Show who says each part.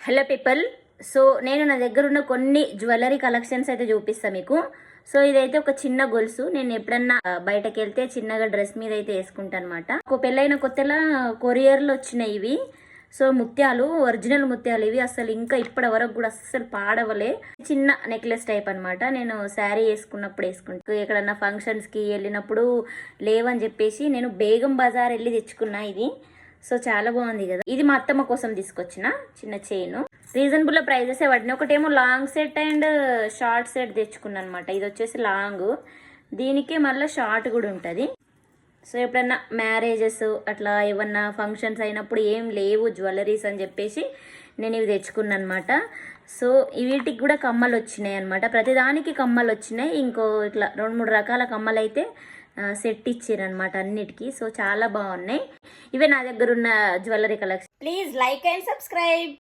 Speaker 1: Hello people. So నేను నా దగ్గర ఉన్న కొన్ని జ్యువెలరీ కలెక్షన్స్ అయితే చూపిస్తాను మీకు. సో ఇదైతే ఒక చిన్న గొలుసు. నేను ఎప్పుడన్నా బయటకు వెళ్తే చిన్నగా డ్రెస్ మీద అయితే వేసుకుంటాను అనమాట. ఒక పెళ్ళైన కొత్తలా కొరియర్లో వచ్చినాయి ఇవి. సో ముత్యాలు, ఒరిజినల్ ముత్యాలు ఇవి. అసలు ఇంకా ఇప్పటి వరకు కూడా అస్సలు పాడవలే. చిన్న నెక్లెస్ టైప్ అనమాట. నేను శారీ వేసుకున్నప్పుడు వేసుకుంటాను. ఎక్కడన్నా ఫంక్షన్స్కి వెళ్ళినప్పుడు లేవని చెప్పేసి నేను బేగం బజార్ వెళ్ళి తెచ్చుకున్నా ఇది. సో చాలా బాగుంది కదా. ఇది మా అత్తమ్మ కోసం తీసుకొచ్చిన చిన్న చైన్. రీజనబుల్ ప్రైజెస్ పడినాయి. ఒకటేమో long set and short set తెచ్చుకున్నాను అనమాట. ఇది వచ్చేసి లాంగ్, దీనికి మళ్ళీ షార్ట్ కూడా ఉంటుంది. సో ఎప్పుడన్నా మ్యారేజెస్ అట్లా ఏమన్నా ఫంక్షన్స్ అయినప్పుడు ఏం లేవు జ్యువెలరీస్ అని చెప్పేసి నేను ఇవి తెచ్చుకున్నాను అనమాట. సో వీటికి కూడా కమ్మలు వచ్చినాయి అనమాట. ప్రతిదానికి కమ్మలు వచ్చినాయి. ఇంకో ఇట్లా 2-3 రకాల కమ్మలు అయితే సెట్ ఇచ్చారనమాట అన్నిటికీ. సో చాలా బాగున్నాయి. ఇవే నా దగ్గర ఉన్న jewellery collection. Please like and subscribe.